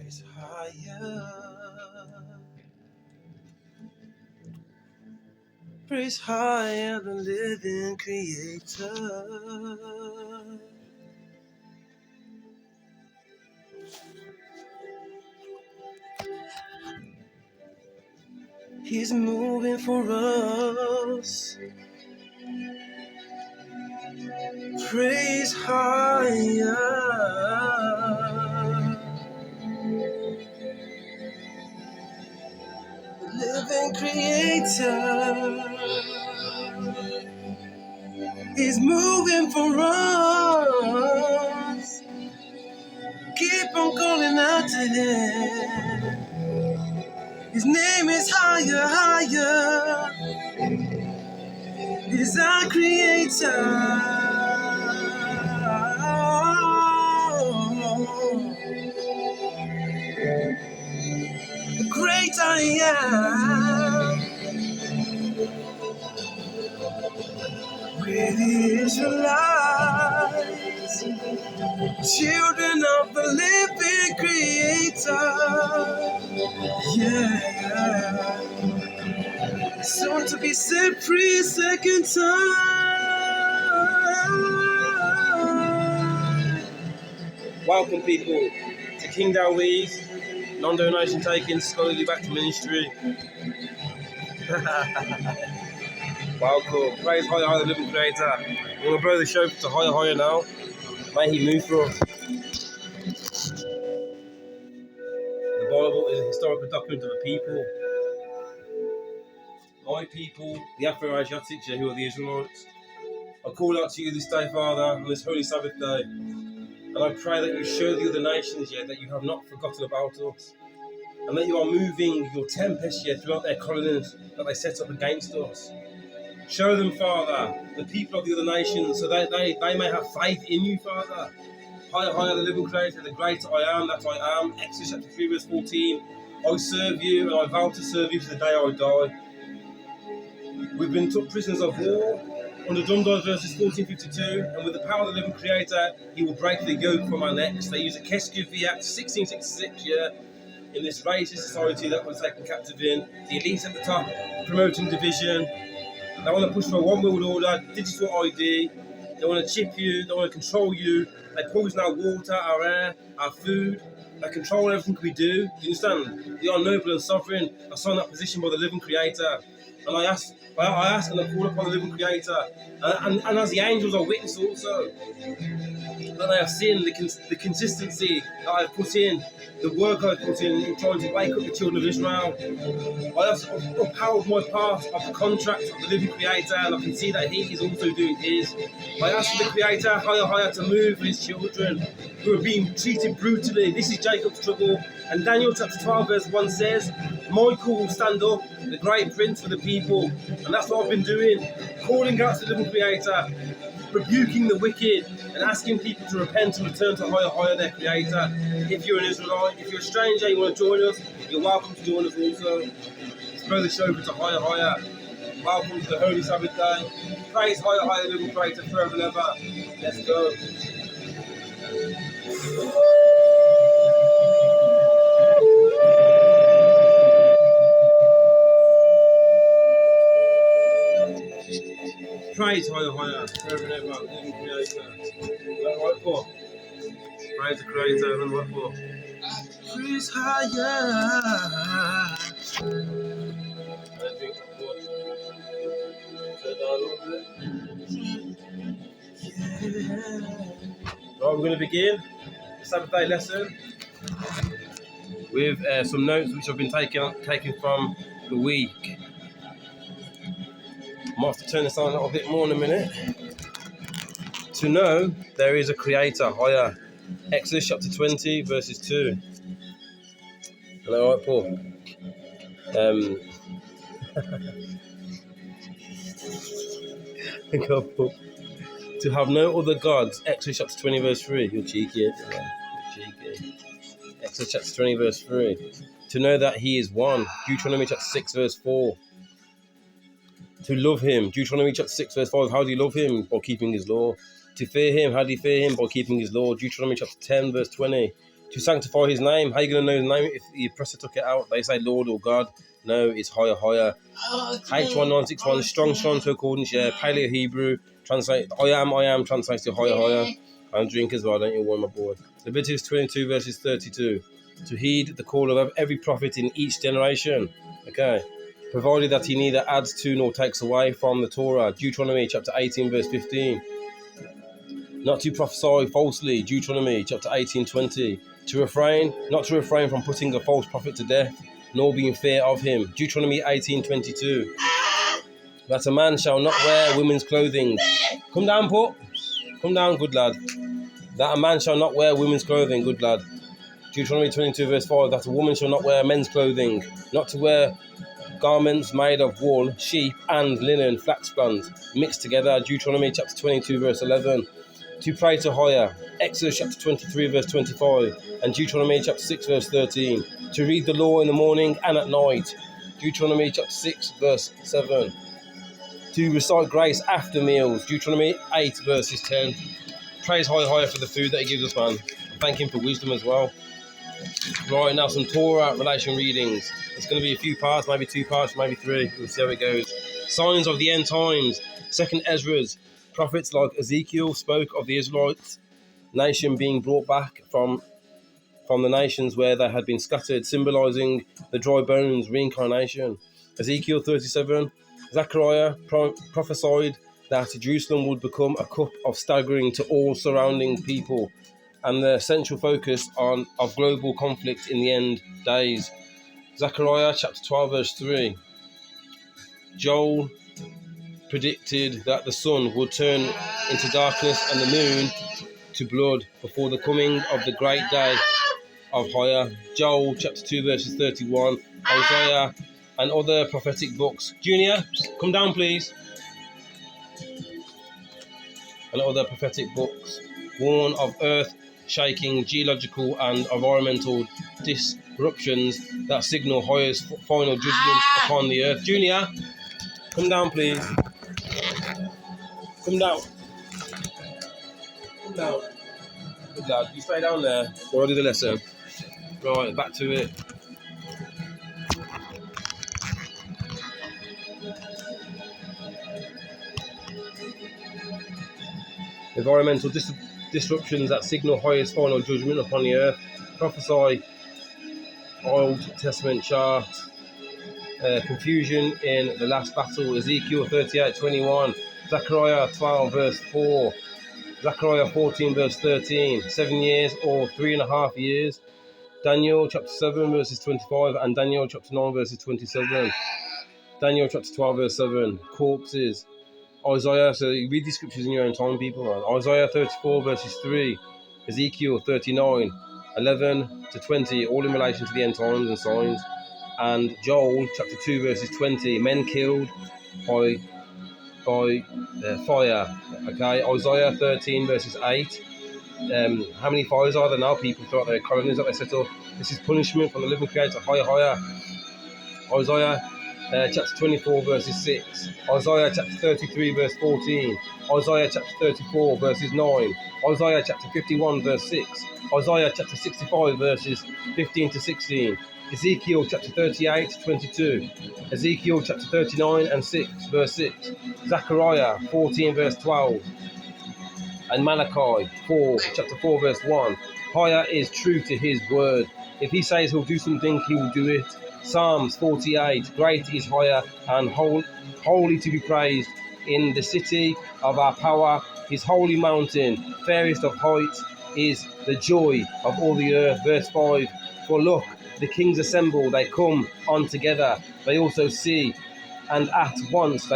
Praise higher. Praise higher, the living creator. He's moving for us. Praise higher. The living creator. He's moving for us. Keep on calling out to him. His name is higher, higher. He's our creator. The great I am. With the Israelites, children of the living creator. Yeah. Soon to be set free second time. Welcome people to King Dawid's non-donation taking scholarly back to ministry. Welcome. Praise higher, higher, the living creator. We're going to blow the show to higher, higher now. May he move for us. The Bible is a historical document of a people. My people, the Afro-Asiatics, who are the Israelites. I call out to you this day, Father, on this holy Sabbath day. And I pray that you show the other nations, that you have not forgotten about us. And that you are moving your tempest, throughout their colonies that they set up against us. Show them, Father, the people of the other nations, so that they may have faith in you, Father. Higher, higher, the living creator, the great I am that I am. Exodus chapter 3, verse 14. I serve you and I vow to serve you to the day I die. We've been took prisoners of war under Dumdars verses 1452, and with the power of the living creator, he will break the yoke from our necks. They use a Kesku Act 1666 in this racist society that was taken captive in. The elites at the top promoting division. They want to push for a one-world order, digital ID. They want to chip you, they want to control you. They poison our water, our air, our food. They control everything we do. Do you understand? They are noble and sovereign, assigned that position by the living creator. And I ask and I call upon the living creator. And as the angels are witness also, that I have seen the consistency that I have put in, the work I have put in trying to wake up the children of Israel. I have upheld my part of the contract of the living creator, and I can see that he is also doing his. I ask the creator, higher, higher, to move for his children who are being treated brutally. This is Jacob's trouble. And Daniel chapter 12 verse 1 says, Michael will stand up, the great prince for the people. And that's what I've been doing, calling out to the living creator, rebuking the wicked, and asking people to repent and return to higher, higher, their creator. If you're an Israelite, if you're a stranger, you want to join us, you're welcome to join us also. Let's blow the show to higher, higher. Welcome to the Holy Sabbath day. Praise higher, higher, the living creator forever and ever. Let's go. Praise higher, higher, forever and ever, living creator. Right for. Praise the creator and what for? Praise higher. I think what? Right, we're going to begin the Sabbath day lesson with some notes which have been taken from the week. I might have to turn this on a little bit more in a minute. To know there is a creator, higher. Exodus chapter 20, verses 2. Hello, right, Paul. Go, Paul. To have no other gods. Exodus chapter 20, verse 3. You're cheeky. You're cheeky. Exodus chapter 20, verse 3. To know that he is one. Deuteronomy chapter 6, verse 4. To love him. Deuteronomy chapter 6, verse 5. How do you love him? By keeping his law. To fear him. How do you fear him? By keeping his law. Deuteronomy chapter 10, verse 20. to sanctify his name. How are you going to know his name if the oppressor took it out? They say Lord or God. No, it's higher, higher. H1961, strong concordance, yeah. Paleo Hebrew, translate, I am, translates to higher, higher. And drink as well, don't you worry, my boy. Leviticus 22, verses 32. To heed the call of every prophet in each generation. Okay. Provided that he neither adds to nor takes away from the Torah. Deuteronomy chapter 18, verse 15. Not to prophesy falsely. Deuteronomy chapter 18:20. Not to refrain from putting a false prophet to death, nor be in fear of him. Deuteronomy 18:22. That a man shall not wear women's clothing. Come down, Put. Come down, good lad. That a man shall not wear women's clothing, good lad. Deuteronomy 22, verse 5. That a woman shall not wear men's clothing. Not to wear garments made of wool, sheep, and linen, flax blends, mixed together. Deuteronomy chapter 22, verse 11. To pray to higher. Exodus chapter 23, verse 25. And Deuteronomy chapter 6, verse 13. To read the law in the morning and at night. Deuteronomy chapter 6, verse 7. To recite grace after meals. Deuteronomy 8, verses 10. Praise higher for the food that he gives us, man. Thank him for wisdom as well. Right, now some Torah relation readings. It's going to be a few parts, maybe 2 parts, maybe 3. We'll see how it goes. Signs of the end times. 2nd Ezra's. Prophets like Ezekiel spoke of the Israelite nation being brought back from the nations where they had been scattered, symbolizing the dry bones reincarnation. Ezekiel 37. Zechariah prophesied that Jerusalem would become a cup of staggering to all surrounding people, and the central focus of global conflict in the end days. Zechariah chapter 12, verse 3. Joel predicted that the sun would turn into darkness and the moon to blood before the coming of the great day of higher. Joel chapter 2, verses 31. Isaiah and other prophetic books. Junior, come down, please. And other prophetic books warn of earth-shaking geological and environmental disruptions that signal highest final judgment upon the earth. Junior, come down, please. Come down. Come down. Good lad, you stay down there while I do the lesson. Right, back to it. Environmental disruptions that signal highest final judgment upon the earth. Prophesy Old Testament chart. Confusion in the last battle. Ezekiel 38:21. Zechariah 12 verse 4. Zechariah 14 verse 13. 7 years or 3.5 years. Daniel chapter 7 verses 25 and Daniel chapter 9 verses 27. Daniel chapter 12 verse 7. Corpses. Isaiah, so you read these scriptures in your own time, people. Isaiah 34 verses 3, Ezekiel 39, 11 to 20, all in relation to the end times and signs. And Joel chapter 2 verses 20, men killed by fire. Okay, Isaiah 13 verses 8. How many fires are there now, people, throughout their colonies that they set up? This is punishment from the living creator, higher. Isaiah chapter 24 verses 6, Isaiah chapter 33 verse 14, Isaiah chapter 34 verses 9, Isaiah chapter 51 verse 6, Isaiah chapter 65 verses 15 to 16, Ezekiel chapter 38 22, Ezekiel chapter 39 and 6 verse 6, Zechariah 14 verse 12, and Malachi chapter 4 verse 1. Higher is true to his word. If he says he'll do something, he will do it. Psalms 48, great is higher and holy to be praised in the city of our power, his holy mountain, fairest of heights is the joy of all the earth. Verse 5, for look, the kings assemble, they come on together, they also see, and at once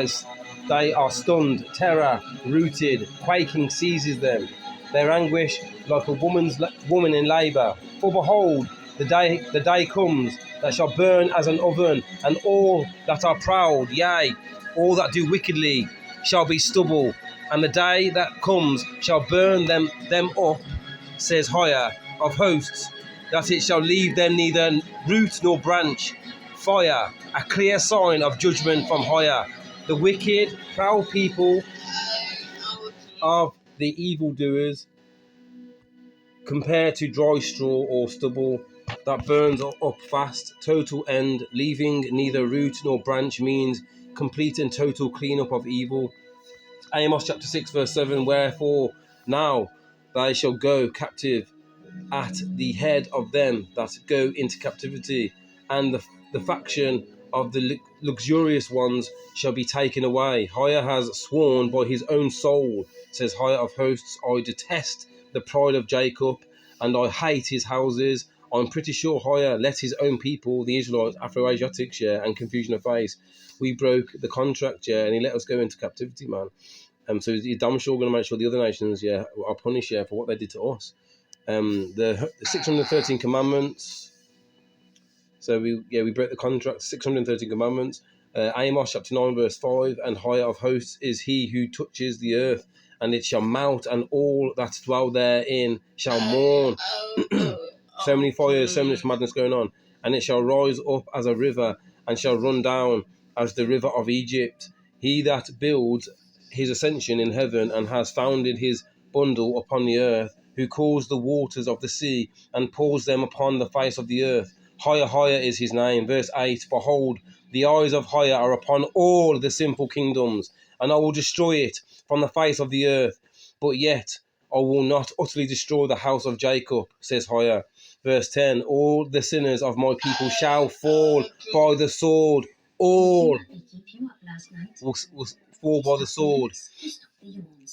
they are stunned, terror rooted, quaking seizes them, their anguish like a woman in labour. For behold, the day comes that shall burn as an oven, and all that are proud, yea, all that do wickedly, shall be stubble. And the day that comes shall burn them up, says higher of hosts, that it shall leave them neither root nor branch. Fire, a clear sign of judgment from higher. The wicked, proud people of the evildoers compared to dry straw or stubble that burns up fast. Total end, leaving neither root nor branch, means complete and total cleanup of evil. Amos chapter 6 verse 7, wherefore now they shall go captive at the head of them that go into captivity, and the faction of the luxurious ones shall be taken away. Higher has sworn by his own soul, says Higher of hosts, I detest the pride of Jacob, and I hate his houses. I'm pretty sure Higher let his own people, the Israelites, Afro-Asiatics, and confusion of face. We broke the contract, and he let us go into captivity, man. So he's damn sure going to make sure the other nations, are punished, for what they did to us. The 613 commandments. So we broke the contract. 613 commandments. Amos chapter 9 verse 5, and Higher of hosts is he who touches the earth, and it shall melt, and all that dwell therein shall mourn. So many fires, so much madness going on. And it shall rise up as a river, and shall run down as the river of Egypt. He that builds his ascension in heaven, and has founded his bundle upon the earth, who calls the waters of the sea, and pours them upon the face of the earth. Higher, higher is his name. Verse 8, behold, the eyes of Higher are upon all the simple kingdoms, and I will destroy it from the face of the earth. But yet I will not utterly destroy the house of Jacob, says Higher. Verse 10, all the sinners of my people shall fall by the sword. All will fall by the sword.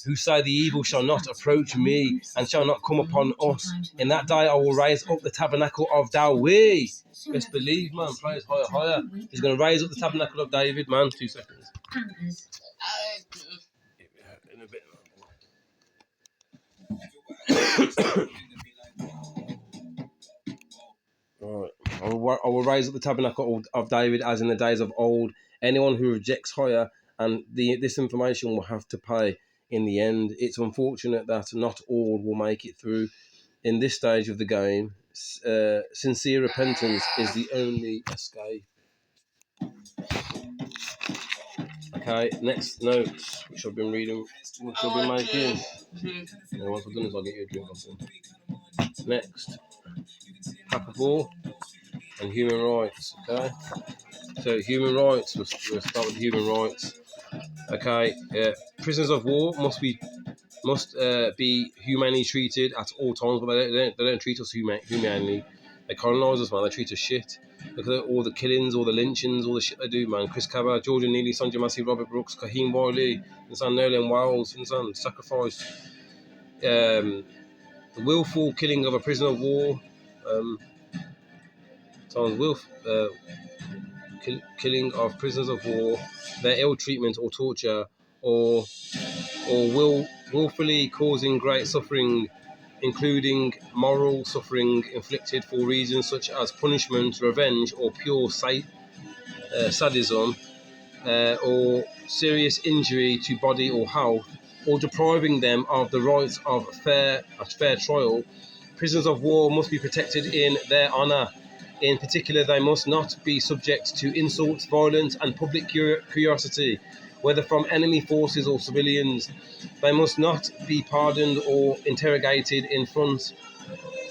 Who say the evil shall not approach me, and shall not come upon us. In that day I will raise up the tabernacle of David. Best believe, man. Praise Higher, Higher. He's going to raise up the tabernacle of David, man. 2 seconds. In a bit. Right. I will raise up the tabernacle of David as in the days of old. Anyone who rejects Higher and this information will have to pay in the end. It's unfortunate that not all will make it through in this stage of the game. Sincere repentance is the only escape. Okay, next notes, which I've been reading, which I've been making. Once I've done this, I'll get you a drink or something. Next, Papaball and human rights. Okay, so human rights. We'll start with human rights. Okay, prisoners of war must be humanely treated at all times, but they don't treat us humanely. They colonise us, man. They treat us shit. Look at all the killings, all the lynchings, all the shit they do, man. Chris Cabba, Jordan Neely, Sanjay Massey, Robert Brooks, Kahim Wiley, Nolan Wells, sacrifice. The willful killing of a prisoner of war. Killing of prisoners of war, their ill treatment or torture, or willfully causing great suffering, including moral suffering inflicted for reasons such as punishment, revenge, or pure sadism, or serious injury to body or health, or depriving them of the rights of fair trial. Prisoners of war must be protected in their honour. In particular, they must not be subject to insults, violence, and public curiosity, whether from enemy forces or civilians. They must not be pardoned or interrogated in front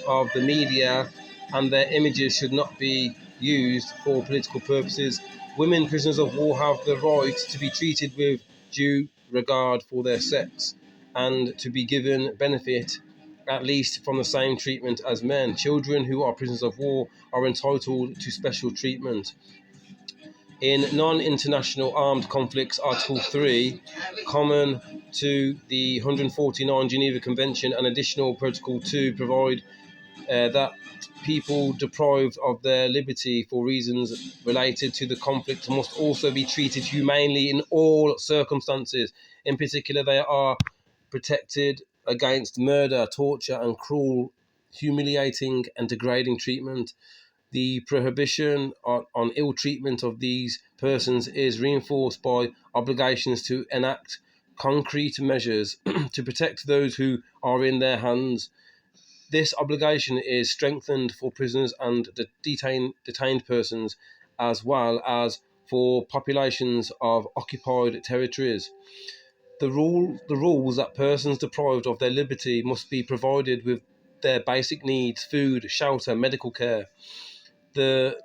of the media, and their images should not be used for political purposes. Women prisoners of war have the right to be treated with due regard for their sex, and to be given benefit at least from the same treatment as men. Children who are prisoners of war are entitled to special treatment. In non-international armed conflicts, Article 3, common to the 149 Geneva Convention and Additional Protocol 2, provide that people deprived of their liberty for reasons related to the conflict must also be treated humanely in all circumstances. In particular, they are protected against murder, torture, and cruel, humiliating, and degrading treatment. The prohibition on ill treatment of these persons is reinforced by obligations to enact concrete measures to protect those who are in their hands. This obligation is strengthened for prisoners and detained persons, as well as for populations of occupied territories. The rules that persons deprived of their liberty must be provided with their basic needs: food, shelter, medical care. The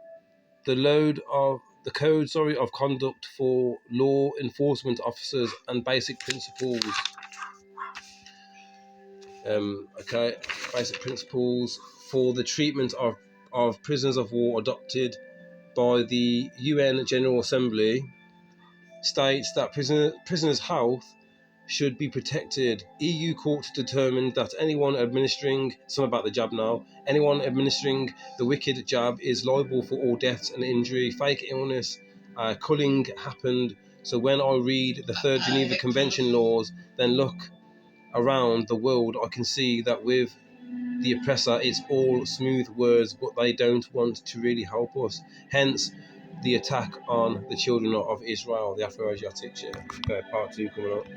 code of conduct for law enforcement officers and basic principles. Basic principles for the treatment of prisoners of war adopted by the UN General Assembly states that prisoners' health should be protected. EU courts determined that anyone administering the wicked jab is liable for all deaths and injury. Fake illness, culling happened. So when I read the Third Geneva Convention laws, then look around the world, I can see that with the oppressor, it's all smooth words, but they don't want to really help us. Hence, the attack on the children of Israel, the Afro-Asiatics. Part 2 coming up.